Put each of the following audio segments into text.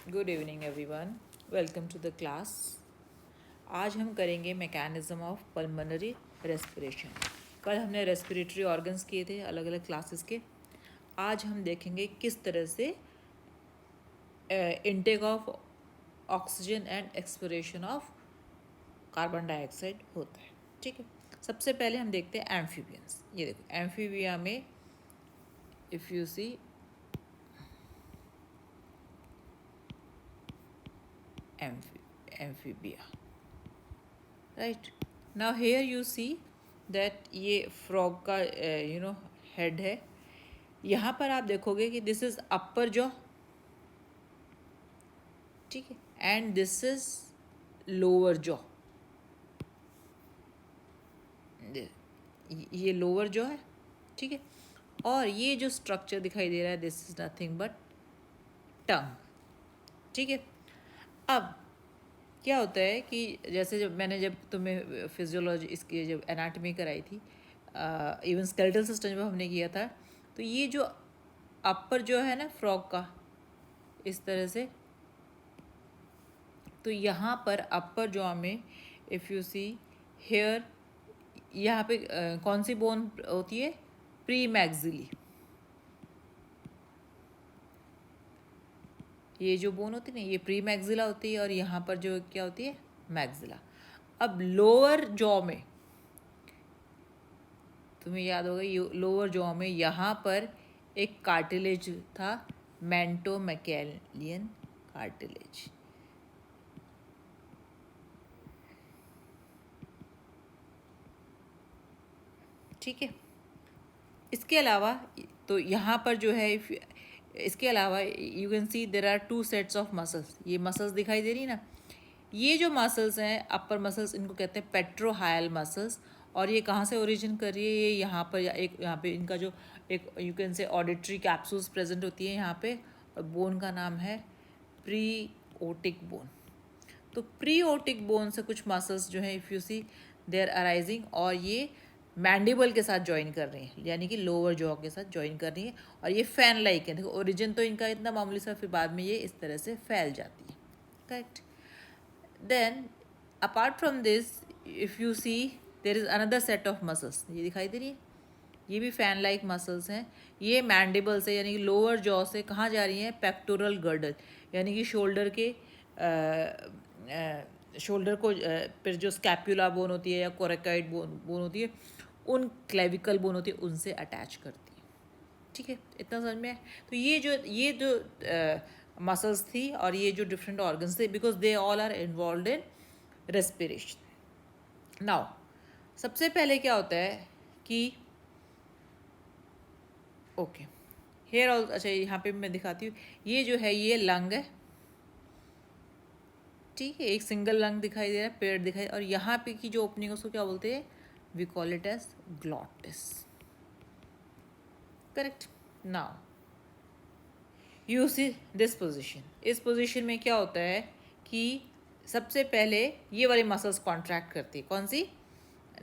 Good evening everyone, welcome to the class. आज हम करेंगे मैकेनिज्म ऑफ पल्मोनरी रेस्पिरेशन। कल हमने रेस्पिरेटरी ऑर्गन्स किए थे अलग अलग क्लासेस के। आज हम देखेंगे किस तरह से intake of oxygen and expiration of carbon dioxide होता है। ठीक है, सबसे पहले हम देखते हैं एम्फीबियंस। ये देखो, एम्फीबिया में if you see amphibia, right? Now here you see that ये frog का हेड है। यहाँ पर आप देखोगे कि दिस इज अपर जॉ, ठीक है, and this is lower jaw. ये लोअर जॉ है, ठीक है। और ये जो स्ट्रक्चर दिखाई दे रहा है, दिस इज नथिंग बट टंग, ठीक है। अब क्या होता है कि जैसे जब तुम्हें फिजियोलॉजी इसकी जब एनाटमी कराई थी, इवन स्केलेटल सिस्टम जब हमने किया था, तो ये जो अपर जो है ना फ्रॉग का, इस तरह से, तो यहाँ पर अपर जॉ में इफ़ यू सी हेयर, यहाँ पे कौन सी बोन होती है? Pre maxillary. ये जो बोन होती है ना, ये प्री मैक्सिला होती है, और यहाँ पर जो क्या होती है? मैक्सिला। अब लोअर जॉ में तुम्हें याद होगा, लोअर जॉ में यहाँ पर एक कार्टिलेज था, मेंटोमैकेलियन कार्टिलेज। ठीक है, इसके अलावा तो यहाँ पर जो है इसके अलावा you can see there are two sets of muscles. ये मसल्स दिखाई दे रही ना, ये जो मसल्स हैं अपर मसल्स, इनको कहते हैं पेट्रोहायल मसल्स। और ये कहाँ से ओरिजिन कर रही है? ये यहाँ पर यहाँ पे इनका जो एक you can say auditory capsules present होती है यहाँ पे, और बोन का नाम है प्री ओटिक बोन। तो प्री ओटिक बोन से कुछ मसल्स जो हैं if you see they are arising, और ये मैंडिबल के साथ ज्वाइन कर रही हैं, यानी कि लोअर जॉ के साथ ज्वाइन कर रही हैं, और ये फैन लाइक है। देखो, ओरिजिन तो इनका इतना मामूली सा, फिर बाद में ये इस तरह से फैल जाती है, correct. Then apart from this if you see there is another set of muscles, ये दिखाई दे रही है, ये भी फैन लाइक मसल्स हैं। ये मैंडिबल से यानी कि लोअर जॉ से कहाँ जा रही हैं? पेक्टोरल गर्डल, यानी कि शोल्डर के शोल्डर को फिर जो स्कैप्युला बोन होती है या कोरेकाइड बोन होती है, उन क्लेविकल बोन होती है, उनसे अटैच करती है। ठीक है, इतना समझ में है? तो ये जो मसल्स थी और ये जो डिफरेंट ऑर्गन्स थे, because they all are involve in respiration. Now सबसे पहले क्या होता है कि ओके हेयर ऑल, अच्छा यहाँ पे मैं दिखाती हूँ। ये जो है ये लंग है, ठीक है, एक सिंगल लंग दिखाई दे रहा है, पेड़ दिखाई, और यहाँ पे की जो ओपनिंग है उसको क्या बोलते हैं? We call it as glottis, correct. Now you see this position. इस पोजिशन में क्या होता है कि सबसे पहले ये वाली मसल्स कॉन्ट्रैक्ट करती है। कौन सी?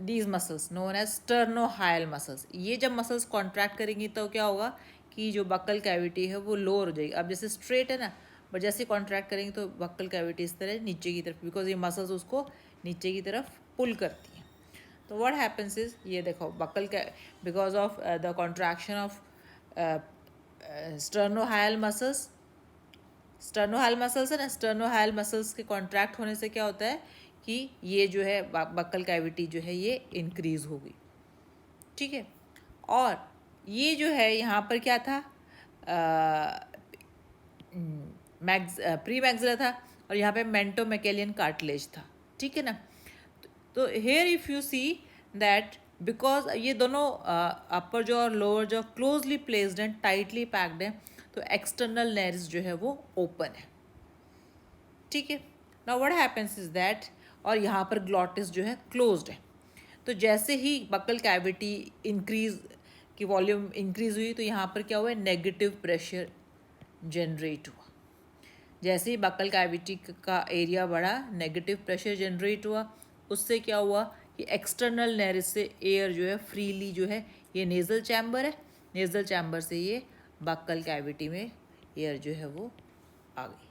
These muscles known as sternohyoid muscles. ये जब मसल्स कॉन्ट्रैक्ट करेंगी तो क्या होगा कि जो बक्कल कैविटी है वो लोअर हो जाएगी। अब जैसे स्ट्रेट है ना, बट जैसे कॉन्ट्रैक्ट करेंगे तो बक्कल कैविटी इस तरह नीचे की तरफ, बिकॉज ये मसल्स उसको नीचे की तरफ पुल करती हैं। तो व्हाट हैपेंस इज, ये देखो बक्कल का, because of the contraction of sternohyoid muscles, sternohyoid muscles है ना, स्टर्नोहायल मसल्स के कॉन्ट्रैक्ट होने से क्या होता है कि ये जो है बक्कल कैविटी जो है ये इंक्रीज होगी, ठीक है। और ये जो है यहाँ पर क्या था? प्री मैक्सिला था, और यहाँ पे मेंटोमैकेलियन कार्टिलेज था, ठीक है ना। तो hair if you see that because ये दोनों अपर जॉ और lower jaw closely placed and tightly packed हैं, तो एक्सटर्नल नेर्व्स जो है वो ओपन है, ठीक है। Now what happens is that, और यहाँ पर ग्लॉटिस जो है क्लोज्ड है। तो जैसे ही बक्कल कैविटी इंक्रीज की वॉल्यूम इंक्रीज हुई, तो यहाँ पर क्या हुआ? नेगेटिव प्रेशर जनरेट हुआ। जैसे ही बक्कल कैविटी का एरिया बढ़ा, नेगेटिव प्रेशर जनरेट हुआ। उससे क्या हुआ कि एक्सटर्नल नेरिस से एयर जो है फ्रीली जो है, ये नेज़ल चैम्बर है, नेज़ल चैम्बर से ये बक्कल कैविटी में एयर जो है वो आ गई,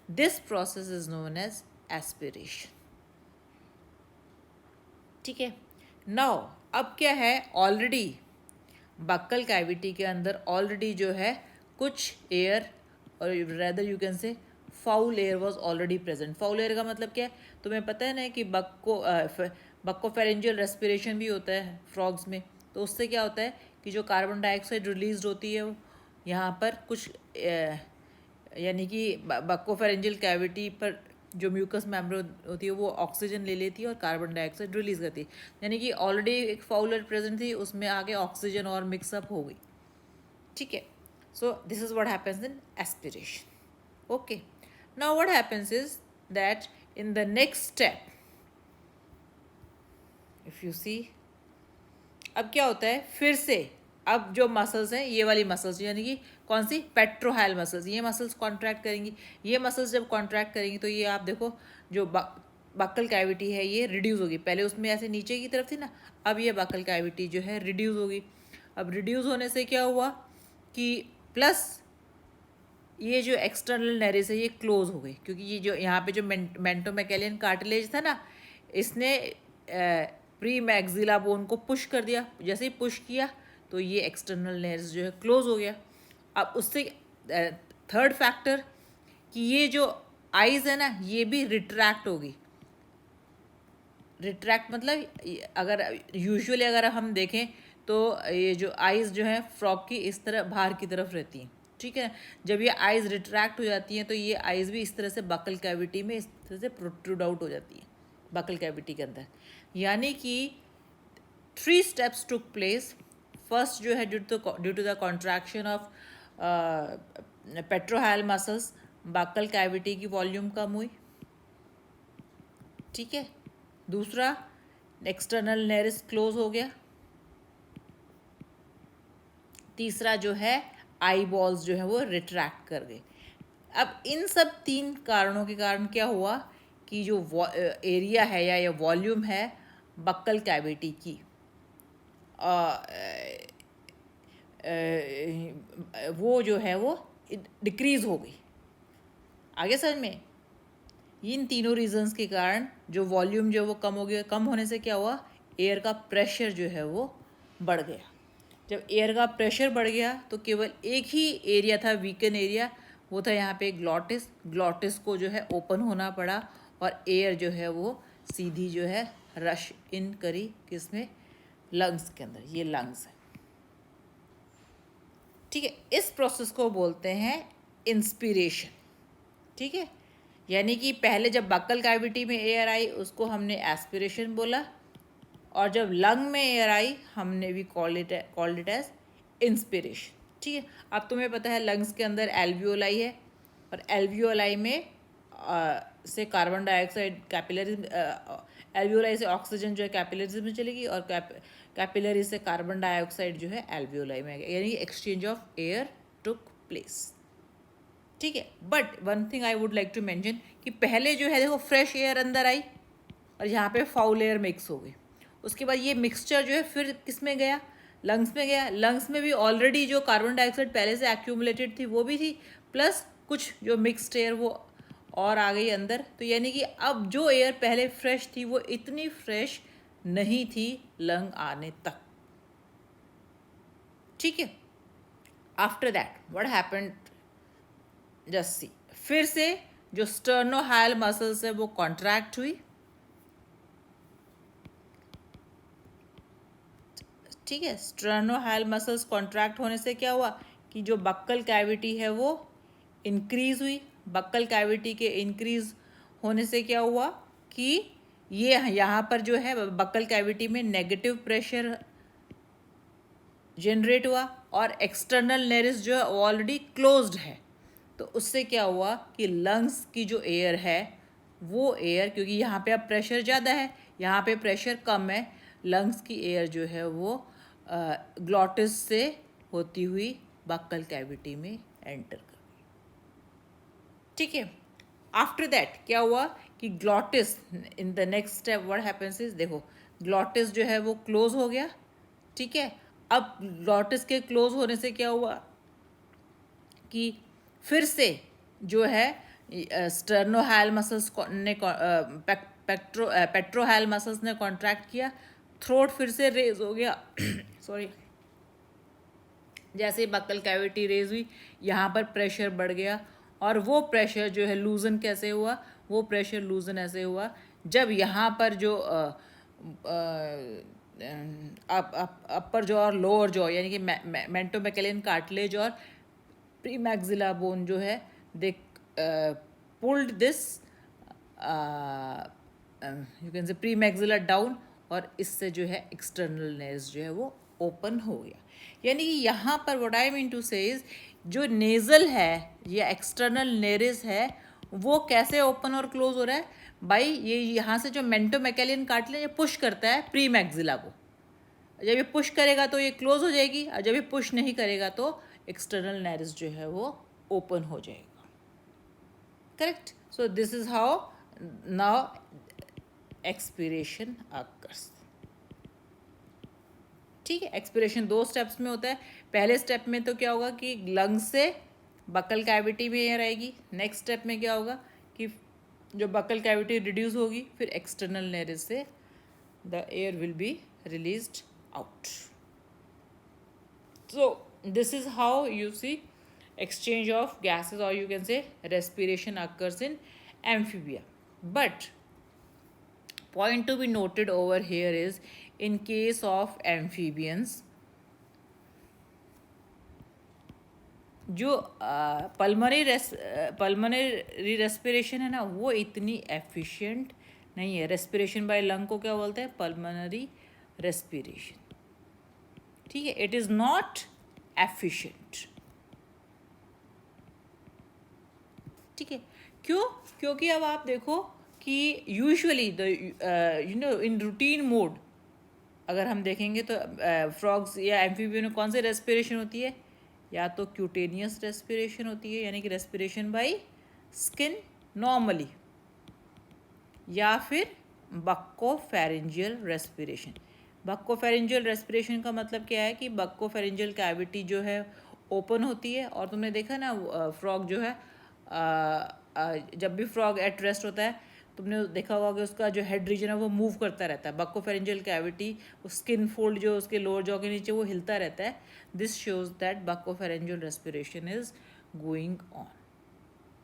this process is known as aspiration. ठीक है, नाउ अब क्या है, ऑलरेडी बक्कल कैविटी के अंदर ऑलरेडी जो है कुछ एयर, और रेदर यू कैन से foul air was already present. Foul air का मतलब क्या है, तुम्हें पता है ना कि बक्कोफेरेंजियल रेस्पिरेशन भी होता है फ्रॉग्स में। तो उससे क्या होता है कि जो कार्बन डाइऑक्साइड रिलीज होती है वो यहाँ पर कुछ यानी कि बक्कोफेरेंजियल कैविटी पर जो म्यूकस मेम्ब्रेन होती है वो ऑक्सीजन ले लेती है और कार्बन डाइऑक्साइड रिलीज करती है। यानी कि ऑलरेडी एक फाउलर प्रेजेंट थी, उसमें आगे ऑक्सीजन और मिक्सअप हो गई। ठीक है, so this is what happens in aspiration. Okay, now what happens is that in the next step if you see, अब क्या होता है फिर से, अब जो मसल्स हैं ये वाली मसल्स यानी कि कौन सी, पेट्रोहाइल मसल्स, ये मसल्स कॉन्ट्रैक्ट करेंगी। ये मसल्स जब कॉन्ट्रैक्ट करेंगी तो ये आप देखो जो बक्कल कैविटी है ये रिड्यूस होगी। पहले उसमें ऐसे नीचे की तरफ थी ना, अब ये बक्कल कैविटी जो है रिड्यूस होगी। अब रिड्यूस होने से क्या हुआ कि प्लस ये जो एक्सटर्नल नेरिस है ये क्लोज हो गई, क्योंकि ये जो यहाँ पे जो मेंटोमेकेलियन कार्टिलेज था ना, इसने प्री मैक्सिला बोन को पुश कर दिया। जैसे ही पुश किया तो ये एक्सटर्नल नेरिस जो है क्लोज हो गया। अब उससे थर्ड फैक्टर कि ये जो आइज़ है ना ये भी रिट्रैक्ट होगी। रिट्रैक्ट मतलब अगर यूजुअली अगर हम देखें तो ये जो आइज़ जो है फ्रॉग की इस तरह बाहर की तरफ रहती हैं। ठीक है, जब ये आइज़ रिट्रैक्ट हो जाती हैं तो ये आइज़ भी इस तरह से बकल कैविटी में इस तरह से प्रोट्रूड आउट हो जाती है बकल कैविटी के अंदर। यानी कि 3 स्टेप्स टुक प्लेस। फर्स्ट जो है due to the contraction of petrohyal muscles, buccal cavity की वॉल्यूम कम हुई। ठीक है, दूसरा एक्सटर्नल नेरिस क्लोज हो गया। तीसरा जो है आई बॉल्स जो है वो रिट्रैक्ट कर गए। अब इन सब 3 कारणों के कारण क्या हुआ कि जो एरिया है या वॉल्यूम है बक्कल कैविटी की वो जो है वो डिक्रीज हो गई। आगे समझ में, इन तीनों रीजंस के कारण जो वॉल्यूम जो वो कम हो गया। कम होने से क्या हुआ, एयर का प्रेशर जो है वो बढ़ गया। जब एयर का प्रेशर बढ़ गया तो केवल एक ही एरिया था वीकन एरिया, वो था यहाँ पे ग्लॉटिस। ग्लॉटिस को जो है ओपन होना पड़ा और एयर जो है वो सीधी जो है रश इन करी किसमें, लंग्स के अंदर। ये लंग्स है। ठीक है, इस प्रोसेस को बोलते हैं इंस्पिरेशन। ठीक है, यानी कि पहले जब बक्कल कैविटी में एयर आई उसको हमने एस्पिरेशन बोला, और जब लंग में एयर आई हमने भी कॉल्ड इट एज इंस्पिरेशन। ठीक है, अब तुम्हें पता है लंग्स के अंदर एल्वियोलाई है और एल्वियोलाई में से कार्बन डाइऑक्साइड कैपिलरी, एल्वियोलाई से ऑक्सीजन जो है कैपिलरीज में चलेगी और कैपिलरी से कार्बन डाइऑक्साइड जो है एल्वियोलाई में आएगा, यानी exchange of air took place. ठीक है, but one thing I would like to mention कि पहले जो है देखो फ्रेश एयर अंदर आई और यहाँ पे फाउल एयर मिक्स हो गई। उसके बाद ये मिक्सचर जो है फिर किस में गया, लंग्स में गया। लंग्स में भी ऑलरेडी जो कार्बन डाइऑक्साइड पहले से एक्यूमुलेटेड थी वो भी थी, प्लस कुछ जो मिक्सड एयर वो और आ गई अंदर। तो यानी कि अब जो एयर पहले फ्रेश थी वो इतनी फ्रेश नहीं थी लंग आने तक। ठीक है, after that what happened, just see, फिर से जो स्टर्नोहाइल मसल्स है वो कॉन्ट्रैक्ट हुई। ठीक है, स्टर्नोहाइल मसल्स कॉन्ट्रैक्ट होने से क्या हुआ कि जो बक्कल कैविटी है वो इंक्रीज हुई। बक्कल कैविटी के इंक्रीज होने से क्या हुआ कि ये यहाँ पर जो है बक्कल कैविटी में नेगेटिव प्रेशर जनरेट हुआ और एक्सटर्नल नेरिस जो है ऑलरेडी क्लोज्ड है। तो उससे क्या हुआ कि लंग्स की जो एयर है वो एयर, क्योंकि यहाँ पे अब प्रेशर ज़्यादा है, यहाँ पे प्रेशर कम है, लंग्स की एयर जो है वो ग्लॉटिस से होती हुई बक्कल कैविटी में एंटर कर गई। ठीक है, आफ्टर दैट क्या हुआ कि glottis in the next step what happens is, देखो ग्लॉटिस जो है वो क्लोज हो गया। ठीक है, अब ग्लॉटिस के क्लोज होने से क्या हुआ कि फिर से जो है स्टर्नोहाल मसल्स ने पेट्रोहाल मसल्स ने कॉन्ट्रैक्ट किया, थ्रोट फिर से रेज हो गया सॉरी, जैसे बक्कल कैविटी रेज हुई यहाँ पर प्रेशर बढ़ गया, और वो प्रेशर जो है लूजन कैसे हुआ, वो प्रेशर लूजन ऐसे हुआ जब यहाँ पर जो अपर जॉ और लोअर जॉ यानी कि मेंटोमेकेलियन कार्टिलेज और प्री मैक्सिला बोन जो है दे पुल्ड दिस यू कैन से प्री मैक्सिला डाउन, और इससे जो है एक्सटर्नल नेज जो है वो ओपन हो गया। यानी कि यहाँ पर व्हाट आई मीन टू से इज जो नेजल है या एक्सटर्नल नेरिस है वो कैसे ओपन और क्लोज हो रहा है भाई, ये यहाँ से जो मेंटोमेकेलियन कार्टिलेज पुश करता है प्री मैक्सिला को, जब ये पुश करेगा तो ये क्लोज हो जाएगी, और जब ये पुश नहीं करेगा तो एक्सटर्नल नेरिस जो है वो ओपन हो जाएगा। Correct. So this is how now expiration occurs. ठीक है, एक्सपिरेशन 2 स्टेप्स में होता है। पहले स्टेप में तो क्या होगा कि लंग्स से बकल कैविटी में एयर आएगी, नेक्स्ट स्टेप में क्या होगा कि जो बकल कैविटी रिड्यूस होगी, फिर एक्सटर्नल नेरिस से the air will be released out. So this is how you see exchange of gases, or you can say respiration occurs in amphibia. But point to be noted over here is in case of amphibians जो pulmonary respiration है ना वो इतनी efficient नहीं है। Respiration bye lung को क्या बोलते हैं, पल्मोनरी रेस्पिरेशन। ठीक है, इट इज नॉट एफिशिएंट। ठीक है, क्यों? क्योंकि अब आप देखो कि usually the you know in routine mode अगर हम देखेंगे तो फ्रॉग्स या एम्फीबियन में कौन सी रेस्पिरेशन होती है, या तो क्यूटेनियस रेस्पिरेशन होती है यानी कि रेस्पिरेशन बाय स्किन नॉर्मली, या फिर बक्कोफेरेंजियल रेस्पिरेशन। बक्कोफेरेंजियल रेस्पिरेशन का मतलब क्या है कि बक्कोफेरेंजियल कैविटी जो है ओपन होती है, और तुमने देखा ना फ्रॉग जो है जब भी फ्रॉग एट रेस्ट होता है तुमने देखा होगा कि उसका जो हेड रीजन है वो मूव करता रहता है। बक्कोफेरेंजियल कैविटी स्किन फोल्ड जो उसके लोअर जॉ के नीचे वो हिलता रहता है। This shows that buccopharyngeal respiration is going on.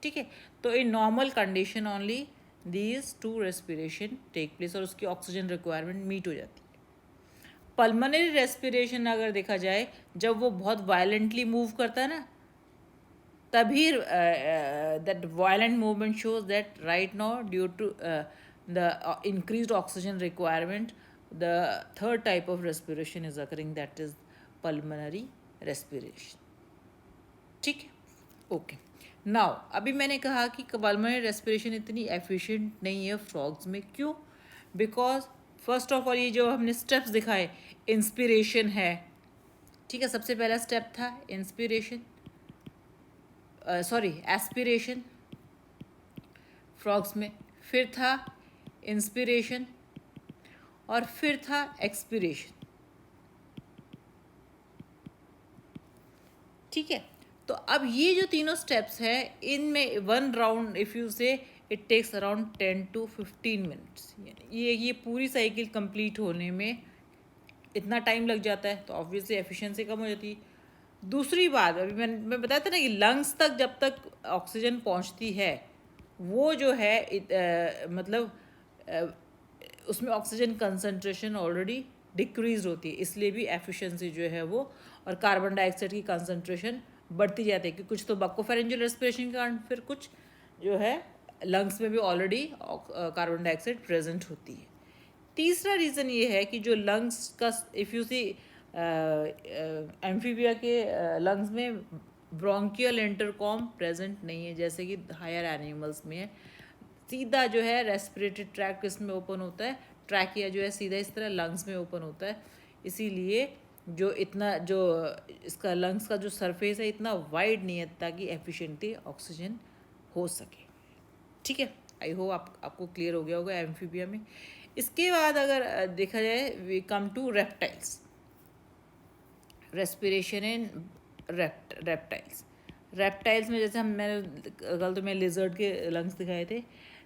ठीक है, तो in normal condition only these two respiration take place और उसकी ऑक्सीजन रिक्वायरमेंट मीट हो जाती है। पल्मोनरी रेस्पिरेशन अगर देखा जाए जब वो बहुत वायलेंटली मूव करता है ना, तभी that violent movement shows that right now due to the increased oxygen requirement the third type of respiration is occurring, that is pulmonary respiration. ठीक है, ओके। नाउ अभी मैंने कहा कि पल्मोनरी रेस्पिरेशन इतनी एफिशिएंट नहीं है फ्रॉग्स में। क्यों? बिकॉज फर्स्ट ऑफ ऑल ये जो हमने स्टेप्स दिखाए, इंस्पिरेशन है। ठीक है, सबसे पहला स्टेप था इंस्पिरेशन, सॉरी एस्पिरेशन फ्रॉग्स में, फिर था इंस्पिरेशन और फिर था एक्सपिरेशन। ठीक है, तो अब ये जो तीनों स्टेप्स हैं इनमें one round if you say it takes around 10 to 15 minutes. ये पूरी साइकिल कंप्लीट होने में इतना टाइम लग जाता है, तो ऑब्वियसली एफिशिएंसी कम हो जाती है। दूसरी बात, अभी मैं बताया था ना कि लंग्स तक जब तक ऑक्सीजन पहुंचती है वो जो है मतलब उसमें ऑक्सीजन कंसंट्रेशन ऑलरेडी डिक्रीज होती है, इसलिए भी एफिशिएंसी जो है वो, और कार्बन डाइऑक्साइड की कंसंट्रेशन बढ़ती जाती है कि कुछ तो बक्कोफेरेंजियल रेस्पिरेशन के कारण, फिर कुछ जो है लंग्स में भी ऑलरेडी कार्बन डाइऑक्साइड प्रेजेंट होती है। तीसरा रीज़न ये है कि जो लंग्स का इफ़ यू सी एम्फीबिया के लंग्स में ब्रोंकियल इंटरकॉम प्रेजेंट नहीं है जैसे कि हायर एनिमल्स में है। सीधा जो है रेस्पिरेटरी ट्रैक्ट इसमें ओपन होता है, ट्रैकिया जो है सीधा इस तरह लंग्स में ओपन होता है, इसीलिए जो इतना जो इसका लंग्स का जो सरफेस है इतना वाइड नहीं है ताकि एफिशिएंटली ऑक्सीजन हो सके। ठीक है, आई होप आपको क्लियर हो गया होगा एम्फीबिया में। इसके बाद अगर देखा जाए we come to reptiles, respiration in reptiles. Reptiles में जैसे मैंने कल तो मैं लिजर्ड के लंग्स दिखाए थे,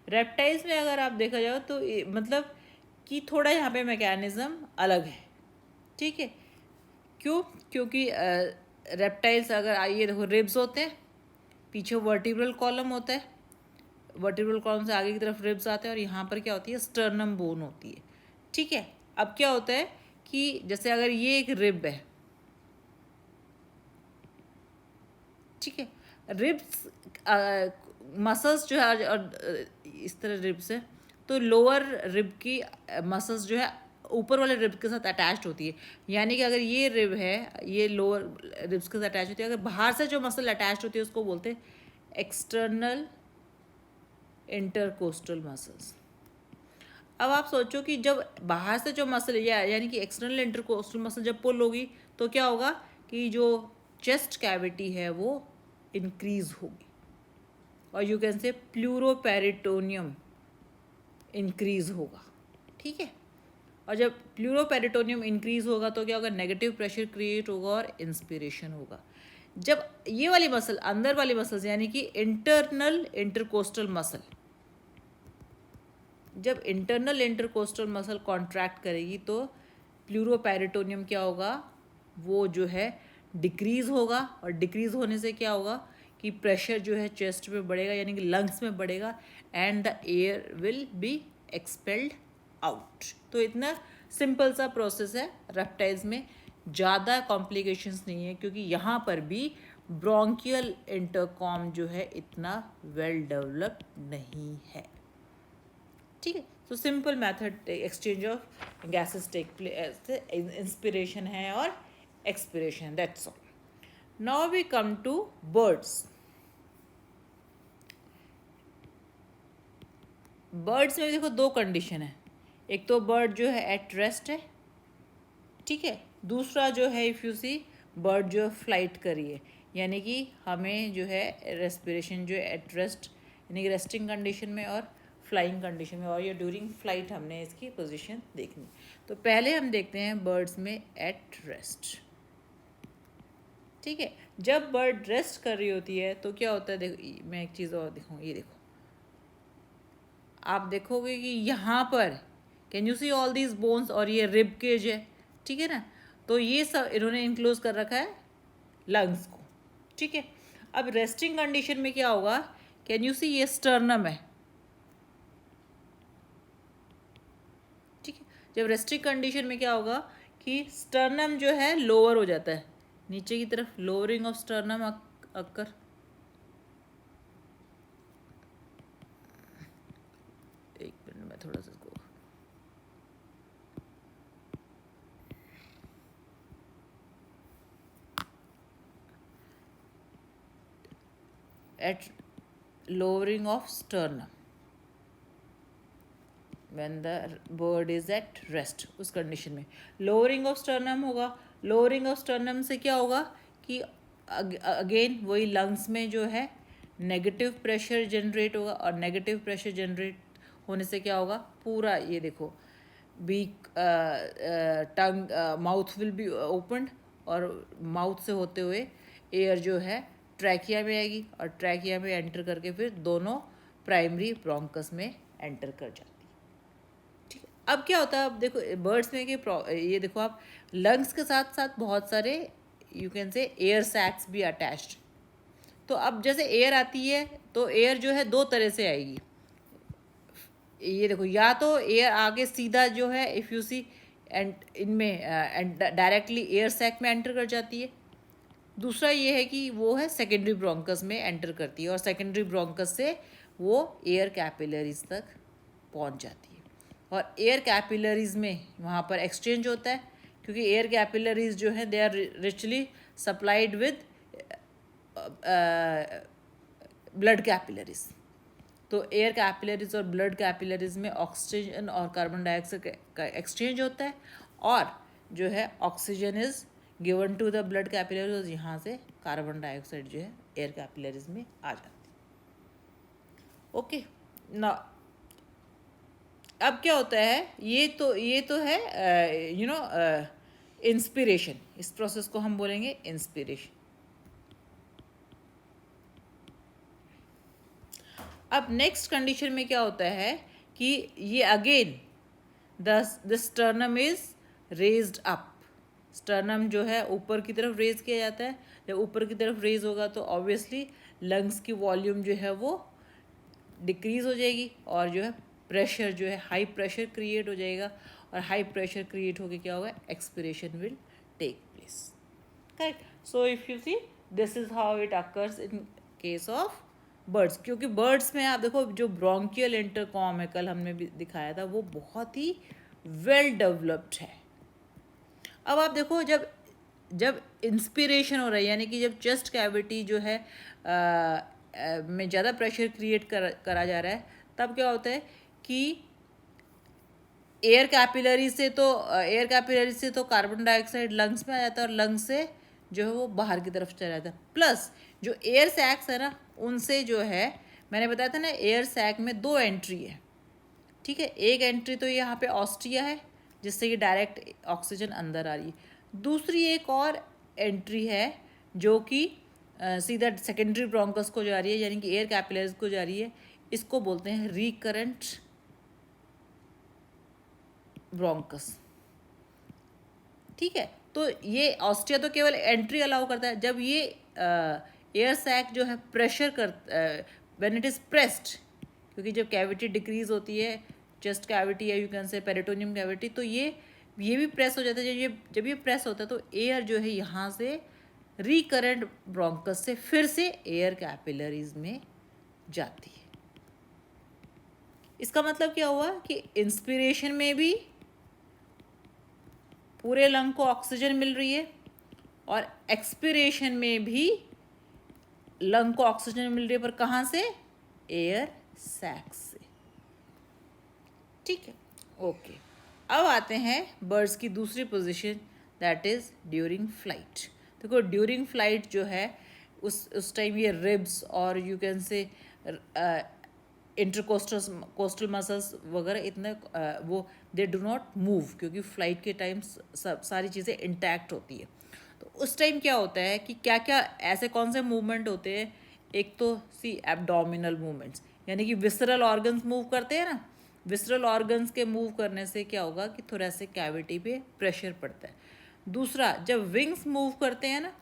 रेप्टाइल्स में अगर आप देखा जाओ तो मतलब कि थोड़ा यहाँ पे मैकेनिज्म अलग है, ठीक है। क्यों? क्योंकि रेप्टाइल्स अगर आइए देखो, रिब्स होते हैं, पीछे वर्टिब्रल कॉलम होता है, वर्टिब्रल कॉलम से आगे की तरफ रिब्स आते हैं, और यहाँ पर क्या होती है, स्टर्नम बोन होती है, ठीक है। अब क्या होता है कि जैसे अगर ये एक रिब है, ठीक है, रिब्स मसल्स जो है और इस तरह रिब्स है, तो लोअर रिब की मसल्स जो है ऊपर वाले रिब के साथ अटैच्ड होती है। यानी कि अगर ये रिब है, ये लोअर रिब्स के साथ अटैच होती है, अगर बाहर से जो मसल अटैच्ड होती है उसको बोलते हैं एक्सटर्नल इंटरकोस्टल मसल्स। अब आप सोचो कि जब बाहर से जो मसल यानी कि एक्सटर्नल इंटरकोस्टल मसल जब पुल होगी तो क्या होगा कि जो चेस्ट कैविटी है वो इंक्रीज होगी, और यू कैन से प्लूरोपेरिटोनियम इंक्रीज होगा, ठीक है। और जब प्लूरोपेरिटोनियम इंक्रीज होगा तो क्या होगा, नेगेटिव प्रेशर क्रिएट होगा और इंस्पिरेशन होगा। जब ये वाली मसल, अंदर वाली मसल्स यानी कि इंटरनल इंटरकोस्टल मसल, जब इंटरनल इंटरकोस्टल मसल कॉन्ट्रैक्ट करेगी तो प्लूरोपेरिटोनियम क्या होगा, वो जो है डिक्रीज होगा, और डिक्रीज होने से क्या होगा कि प्रेशर जो है चेस्ट में बढ़ेगा, यानी कि लंग्स में बढ़ेगा, and the air will be expelled out. तो इतना सिंपल सा प्रोसेस है रेप्टाइल्स में, ज़्यादा कॉम्प्लिकेशंस नहीं है, क्योंकि यहाँ पर भी ब्रोंकियल इंटरकॉम जो है इतना वेल डेवलप्ड नहीं है, ठीक है। तो simple method exchange of gases take place, inspiration है और expiration, that's all. Now we come to birds. Birds में देखो दो कंडीशन है, एक तो बर्ड जो है एट रेस्ट है, ठीक है, दूसरा जो है इफ़ यू सी बर्ड जो फ्लाइट करी है, यानी कि हमें जो है रेस्पिरेशन जो है एट रेस्ट यानी कि रेस्टिंग कंडीशन में और फ्लाइंग कंडीशन में, और ये ड्यूरिंग फ्लाइट हमने इसकी पोजीशन देखनी। तो पहले हम देखते हैं बर्ड्स में एट रेस्ट, ठीक है। जब बर्ड रेस्ट कर रही होती है तो क्या होता है, देखो मैं एक चीज़ और दिखाऊँ, ये देखो, आप देखोगे कि यहाँ पर can you see all these bones, और ये रिब केज है, ठीक है ना, तो ये सब इन्होंने इनक्लोज कर रखा है लंग्स को, ठीक है। अब रेस्टिंग कंडीशन में क्या होगा, कैन यू सी ये स्टर्नम है, ठीक है। जब रेस्टिंग कंडीशन में क्या होगा कि स्टर्नम जो है लोअर हो जाता है नीचे की तरफ, लोअरिंग ऑफ स्टर्नम अक्कर, एक मिनट में थोड़ा सा इसको, at lowering of sternum when the bird is at rest, उस कंडीशन में lowering of sternum होगा। lowering of sternum से क्या होगा कि अगेन वही लंग्स में जो है नेगेटिव प्रेशर जनरेट होगा, और नेगेटिव प्रेशर जनरेट होने से क्या होगा, पूरा ये देखो beak tongue mouth will be opened, और माउथ से होते हुए एयर जो है ट्रैकिया में आएगी, और ट्रैकिया में एंटर करके फिर दोनों प्राइमरी ब्रोंकस में एंटर कर जाती है, ठीक है। अब क्या होता है, अब देखो बर्ड्स में कि ये देखो आप, लंग्स के साथ साथ बहुत सारे यू कैन से एयर सैक्स भी अटैच्ड। तो अब जैसे एयर आती है तो एयर जो है दो तरह से आएगी, ये देखो, या तो एयर आगे सीधा जो है इफ़ यू सी एंड इनमें डायरेक्टली एयर सैक में एंटर कर जाती है, दूसरा ये है कि वो है सेकेंडरी ब्रोंकस में एंटर करती है, और सेकेंडरी ब्रोंकस से वो एयर कैपिलरीज तक पहुंच जाती है, और एयर कैपिलरीज में वहाँ पर एक्सचेंज होता है, क्योंकि एयर कैपिलरीज जो है they are richly supplied with blood capillaries. तो एयर कैपिलरीज और ब्लड कैपिलरीज में ऑक्सीजन और कार्बन डाइऑक्साइड का एक्सचेंज होता है, और जो है oxygen is given to the blood capillaries, और यहाँ से कार्बन डाइऑक्साइड जो है एयर कैपिलरीज में आ जाती है, ओके ना। अब क्या होता है, ये तो है यू नो इंस्पिरेशन, इस प्रोसेस को हम बोलेंगे इंस्पिरेशन, अब नेक्स्ट कंडीशन में क्या होता है कि ये again the sternum is raised up, sternum जो है ऊपर की तरफ रेज किया जाता है। जब ऊपर की तरफ रेज होगा तो ऑब्वियसली लंग्स की वॉल्यूम जो है वो डिक्रीज हो जाएगी और जो है प्रेशर जो है हाई प्रेशर क्रिएट हो जाएगा, और हाई प्रेशर क्रिएट होकर क्या होगा, expiration will take place. Correct. So if you see this is how it occurs in case of birds, क्योंकि बर्ड्स में आप देखो जो ब्रोंकियल इंटरकॉम है, कल हमने भी दिखाया था, वो बहुत ही वेल डेवलप्ड है। अब आप देखो जब जब इंस्पिरेशन हो रहा है, यानी कि जब चेस्ट कैविटी जो है में ज़्यादा प्रेशर क्रिएट करा जा रहा है, तब क्या होता है कि एयर कैपिलरी से तो कार्बन डाइऑक्साइड लंग्स में आ जाता है, और लंग्स से जो है वो बाहर की तरफ चला जाता है। प्लस जो एयर सैक्स है ना, उनसे जो है, मैंने बताया था ना, एयर सैक में 2 एंट्री है। ठीक है, एक एंट्री तो यहाँ पे ऑस्ट्रिया है, जिससे कि डायरेक्ट ऑक्सीजन अंदर आ रही है। दूसरी एक और एंट्री है जो कि सीधा सेकेंडरी ब्रोंकस को जा रही है, यानी कि एयर कैपिलरीज को जा रही है। इसको बोलते हैं रिकरेंट ब्रोंकस। ठीक है, तो ये ऑस्ट्रिया तो केवल एंट्री अलाउ करता है। जब ये एयर सैक जो है प्रेशर कर व्हेन इट इज़ प्रेस्ड, क्योंकि जब कैविटी डिक्रीज होती है, चेस्ट कैविटी या यू कैन से पेरिटोनियम कैविटी, तो ये भी प्रेस हो जाता है। जब ये प्रेस होता है तो एयर जो है यहाँ से रिकरेंट ब्रोंकस से फिर से एयर कैपिलरीज में जाती है। इसका मतलब क्या हुआ कि इंस्पिरेशन में भी पूरे लंग को ऑक्सीजन मिल रही है, और एक्सपिरेशन में भी लंग को ऑक्सीजन मिल रही है, पर कहाँ से, एयर सैक से। ठीक है, ओके। अब आते हैं बर्ड्स की दूसरी position, that is during flight. देखो ड्यूरिंग फ्लाइट जो है उस टाइम ये रिब्स और यू कैन से कोस्टल मसल्स वगैरह इतने वो दे डू नॉट मूव, क्योंकि फ्लाइट के टाइम सारी चीज़ें इंटैक्ट होती है। तो उस टाइम क्या होता है कि क्या क्या ऐसे कौन से मूवमेंट होते हैं, एक तो सी एब्डोमिनल मूवमेंट्स, यानी कि विसरल ऑर्गन्स मूव करते हैं ना। विसरल ऑर्गन्स के मूव करने से क्या होगा कि थोरेसिक कैविटी पे प्रेशर पड़ता है। दूसरा, जब विंग्स मूव करते हैं ना,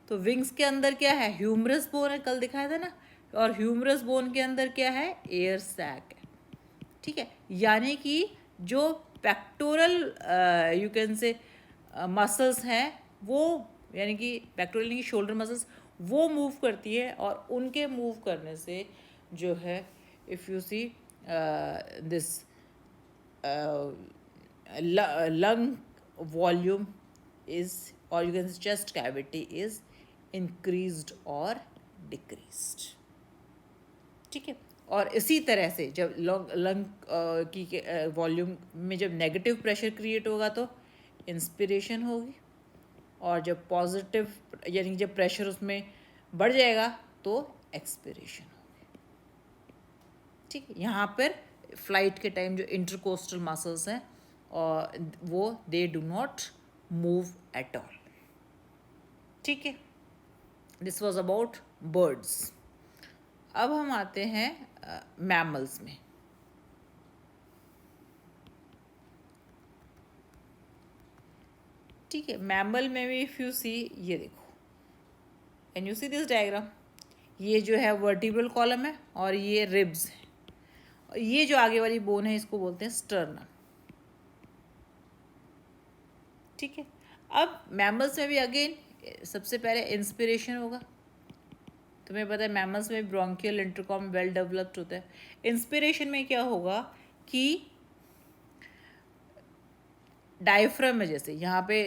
तो विंग्स के अंदर क्या है, ह्यूमरस बोन है, कल दिखाया था ना, और ह्यूमरस बोन के अंदर क्या है, एयर सैक है। ठीक है, यानी कि जो पेक्टोरल यू कैन से मसल्स हैं, वो यानी कि पेक्टोरल यानी कि शोल्डर मसल्स, वो मूव करती है, और उनके मूव करने से जो है, if you see this lung volume is, or you can say chest cavity is increased or decreased. ठीक है, और इसी तरह से जब लंग की वॉल्यूम में जब नेगेटिव प्रेशर क्रिएट होगा तो इंस्पिरेशन होगी, और जब पॉजिटिव यानी जब प्रेशर उसमें बढ़ जाएगा तो एक्सपिरेशन होगी। ठीक है, यहाँ पर फ्लाइट के टाइम जो इंटरकोस्टल मसल्स हैं और वो they do not move at all. ठीक है, दिस वॉज अबाउट बर्ड्स। अब हम आते हैं मैमल्स में। ठीक है, मैमल में भी इफ यू सी, ये देखो, and you see this diagram, ये जो है वर्टिब्रल कॉलम है और ये रिब्स है, और ये जो आगे वाली बोन है इसको बोलते हैं स्टर्नम। ठीक है, अब मैमल्स में भी अगेन सबसे पहले इंस्पिरेशन होगा। तुम्हें पता है मैमल्स में ब्रोंकियल इंटरकॉम वेल डेवलप्ड होता है। इंस्पिरेशन में क्या होगा कि डायफ्राम में, जैसे यहाँ पे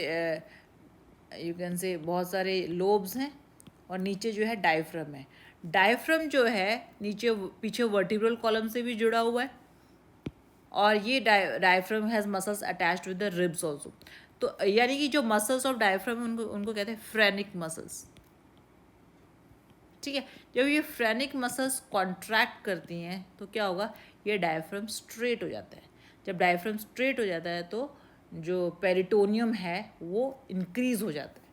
यू कैन से बहुत सारे लोब्स हैं और नीचे जो है डायफ्राम है। डायफ्राम जो है नीचे पीछे वर्टिब्रल कॉलम से भी जुड़ा हुआ है, और ये diaphragm has muscles attached with the ribs also. तो यानी कि जो मसल्स ऑफ डायफ्राम उनको कहते हैं फ्रेनिक मसल्स। ठीक है, जब ये फ्रेनिक मसल्स कॉन्ट्रैक्ट करती हैं तो क्या होगा, ये डायफ्राम स्ट्रेट हो जाता है। जब डायफ्राम स्ट्रेट हो जाता है तो जो पेरिटोनियम है वो इंक्रीज हो जाता है।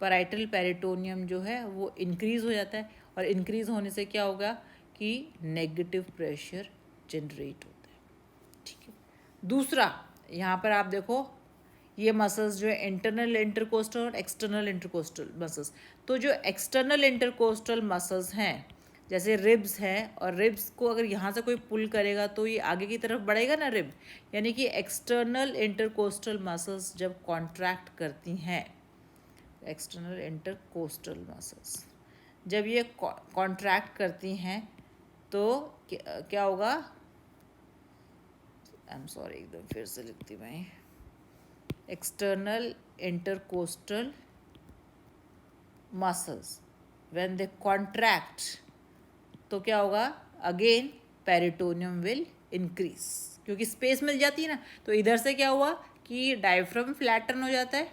पैराइटल पेरिटोनियम जो है वो इंक्रीज़ हो जाता है, और इंक्रीज़ होने से क्या होगा कि नेगेटिव प्रेशर जनरेट होता है। ठीक है, दूसरा यहाँ पर आप देखो ये मसल्स जो है इंटरनल इंटरकोस्टल और एक्सटर्नल इंटरकोस्टल मसल्स। तो जो एक्सटर्नल इंटरकोस्टल मसल्स हैं जैसे रिब्स हैं, और रिब्स को अगर यहाँ से कोई पुल करेगा तो ये आगे की तरफ बढ़ेगा ना रिब, यानी कि एक्सटर्नल इंटरकोस्टल मसल्स जब कॉन्ट्रैक्ट करती हैं, एक्सटर्नल इंटरकोस्टल मसल्स जब ये कॉन्ट्रैक्ट करती हैं तो क्या होगा, आई एम सॉरी एकदम फिर से लिखती मैं, external intercostal muscles when they contract तो क्या होगा, अगेन पेरिटोनियम विल इंक्रीज, क्योंकि स्पेस मिल जाती है ना। तो इधर से क्या हुआ कि डायफ्राम फ्लैटन हो जाता है,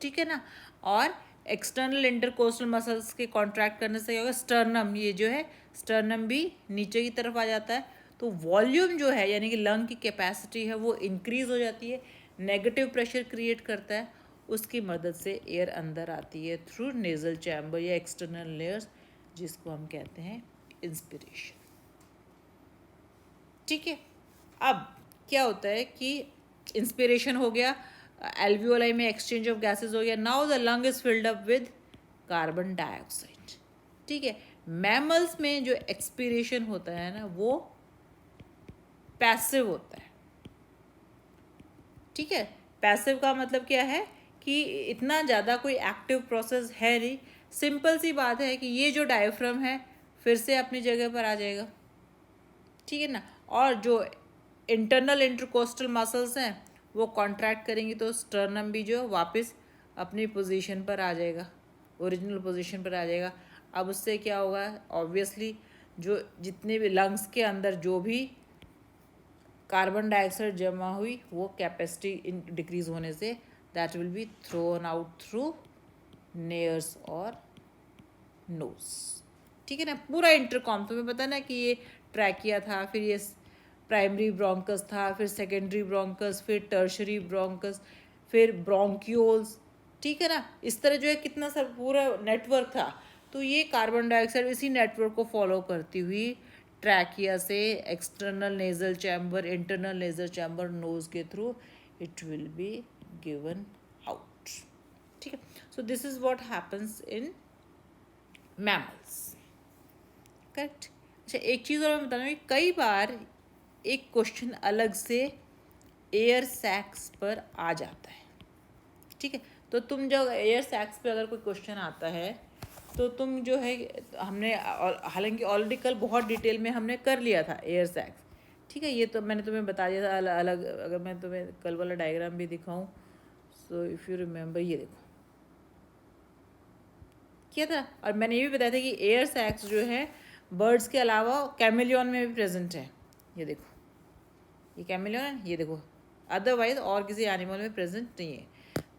ठीक है ना, और एक्सटर्नल इंटरकोस्टल मसल्स के कॉन्ट्रैक्ट करने से क्या होगा, स्टर्नम, ये जो है स्टर्नम भी नीचे की तरफ आ जाता है। तो वॉल्यूम जो है यानी कि लंग की कैपेसिटी है वो इंक्रीज हो जाती है, नेगेटिव प्रेशर क्रिएट करता है, उसकी मदद से एयर अंदर आती है थ्रू नेजल चैम्बर या एक्सटर्नल लेयर्स, जिसको हम कहते हैं इंस्पिरेशन। ठीक है, अब क्या होता है कि इंस्पिरेशन हो गया, एल्वियोलाई में एक्सचेंज ऑफ गैसेस हो गया, now the lung is filled up with carbon dioxide. ठीक है, मैमल्स में जो एक्सपिरेशन होता है ना वो पैसिव होता है। ठीक है, पैसिव का मतलब क्या है कि इतना ज़्यादा कोई एक्टिव प्रोसेस है नहीं, सिंपल सी बात है कि ये जो डायफ्राम है फिर से अपनी जगह पर आ जाएगा, ठीक है ना, और जो इंटरनल इंटरकोस्टल मसल्स हैं वो कॉन्ट्रैक्ट करेंगी तो स्टर्नम भी जो वापस अपनी पोजीशन पर आ जाएगा, ओरिजिनल पोजीशन पर आ जाएगा। अब उससे क्या होगा, ऑब्वियसली जो जितने भी लंग्स के अंदर जो भी कार्बन डाइऑक्साइड जमा हुई वो कैपेसिटी डिक्रीज होने say that will be thrown out through नेयर्स और नोज। ठीक है ना, पूरा इंटरकॉम, तुम्हें पता ना कि ये ट्रैकिया था, फिर ये प्राइमरी ब्रोंकस था, फिर सेकेंडरी ब्रोंकस, फिर टर्शरी ब्रोंकस, फिर ब्रोंक्यूल्स। ठीक है ना, इस तरह जो है कितना सब पूरा नेटवर्क था। तो ये कार्बन डाइऑक्साइड इसी नेटवर्क को फॉलो करती हुई ट्रैकिया से external nasal chamber, internal nasal chamber, nose के through it will be given out. ठीक है, so this is what happens in mammals, correct. अच्छा, एक चीज़ और मैं बता दूँ, कई बार एक क्वेश्चन अलग से एयर सैक्स पर आ जाता है। ठीक है, तो तुम जब एयर सैक्स पे अगर कोई क्वेश्चन आता है तो तुम जो है, हमने हालांकि ऑलरेडी कल बहुत डिटेल में हमने कर लिया था एयर सैक्स। ठीक है, ये तो मैंने तुम्हें बता दिया था अलग, अगर मैं तुम्हें कल वाला डायग्राम भी दिखाऊं, सो इफ़ यू रिमेंबर, ये देखो किया था। और मैंने ये भी बताया था कि एयर सैक्स जो है बर्ड्स के अलावा कैमिलियन में भी प्रेजेंट है। ये देखो, ये कैमिलियन है, ये देखो, अदरवाइज और किसी एनिमल में प्रेजेंट नहीं है।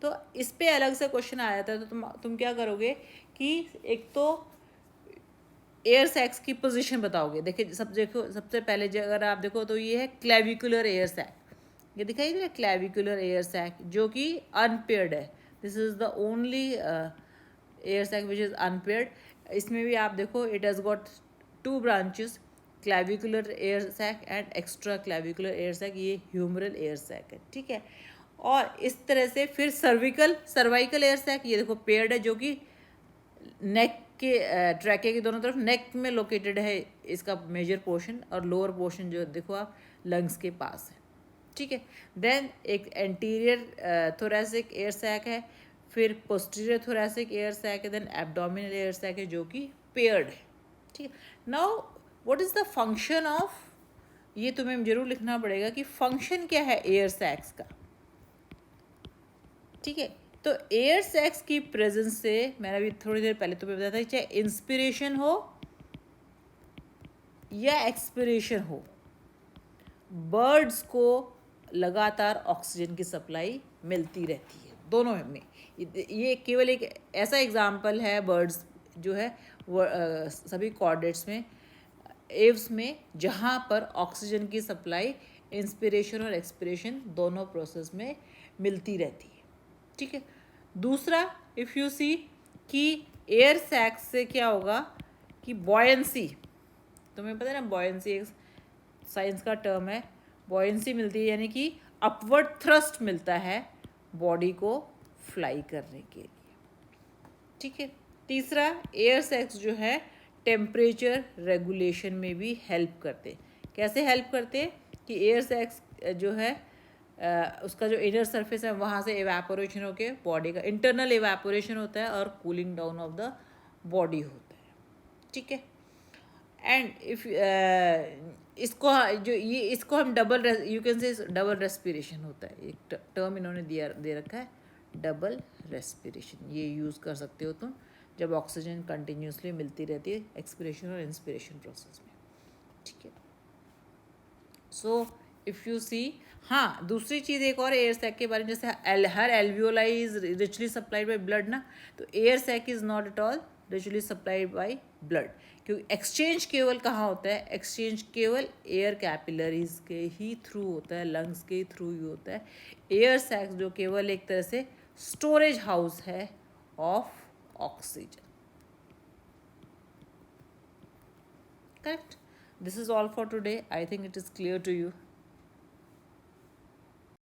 तो इस पे अलग से क्वेश्चन आया था, तो तुम क्या करोगे कि एक तो एयर सैक्स की पोजीशन बताओगे। देखिए देखो सबसे पहले अगर आप देखो तो ये है क्लेविकुलर एयर सैक, ये दिखाई दे रहा है क्लेविकुलर एयर सैक, जो कि अनपेयर्ड है। This is the only air sac which is unpaired. इसमें भी आप देखो it has got 2 branches, clavicular air sac and extra clavicular air sac, ये ह्यूमरल एयर सैक है। ठीक है, और इस तरह से फिर सर्वाइकल एयर सैक, ये देखो पेयर्ड है, जो कि नेक के ट्रैके के दोनों तरफ नेक में लोकेटेड है इसका मेजर पोर्शन, और लोअर पोर्शन जो देखो आप लंग्स के पास है। ठीक है, देन एक एंटीरियर थोरेसिक एयर सैक है, फिर पोस्टीरियर थोरेसिक एयर सैक है, देन एब्डोमिनल एयर सैक है जो कि पेयर्ड है। ठीक है, now what is the function of, ये तुम्हें जरूर लिखना पड़ेगा कि फंक्शन क्या है एयर सैक्स का। ठीक है, तो एयर सैक्स की प्रेजेंस से, मैंने अभी थोड़ी देर पहले तुम्हें बताया था, चाहे इंस्पिरेशन हो या एक्सपिरेशन हो, बर्ड्स को लगातार ऑक्सीजन की सप्लाई मिलती रहती है दोनों में। ये केवल एक ऐसा एग्जाम्पल है बर्ड्स जो है सभी कॉर्डेट्स में, एव्स में, जहाँ पर ऑक्सीजन की सप्लाई इंस्पिरेशन और एक्सपिरेशन दोनों प्रोसेस में मिलती रहती है। ठीक है, दूसरा इफ़ यू सी कि एयर सैक्स से क्या होगा कि बॉयंसी, तुम्हें पता है ना बॉयंसी एक साइंस का टर्म है, बॉयंसी मिलती है यानी कि अपवर्ड थ्रस्ट मिलता है बॉडी को फ्लाई करने के लिए। ठीक है। तीसरा, एयर सैक्स जो है टेम्परेचर रेगुलेशन में भी हेल्प करते। कैसे हेल्प करते कि एयर सैक्स जो है उसका जो इनर सरफेस है वहाँ से एवेपोरेशन होके बॉडी का इंटरनल एवेपोरेशन होता है और cooling down of the body होता है। ठीक है। एंड इफ इसको जो ये इसको हम डबल, यू कैन से डबल रेस्पिरेशन होता है, एक टर्म इन्होंने दिया दे रखा है डबल रेस्पिरेशन, ये यूज़ कर सकते हो तुम जब ऑक्सीजन कंटिन्यूसली मिलती रहती है एक्सपिरेशन और इंस्पिरेशन प्रोसेस में। ठीक है। सो इफ़ यू सी, हाँ दूसरी चीज़ एक और एयर सैक के बारे में, जैसे हर alveoli is richly supplied by blood ना, तो air sac is not at all richly supplied by blood, क्योंकि एक्सचेंज केवल कहाँ होता है, एक्सचेंज केवल एयर कैपिलरीज के ही थ्रू होता है, लंग्स के थ्रू ही होता है। एयर सैक्स जो केवल एक तरह से स्टोरेज हाउस है of oxygen. Correct. This is all for today. I think it is clear to you.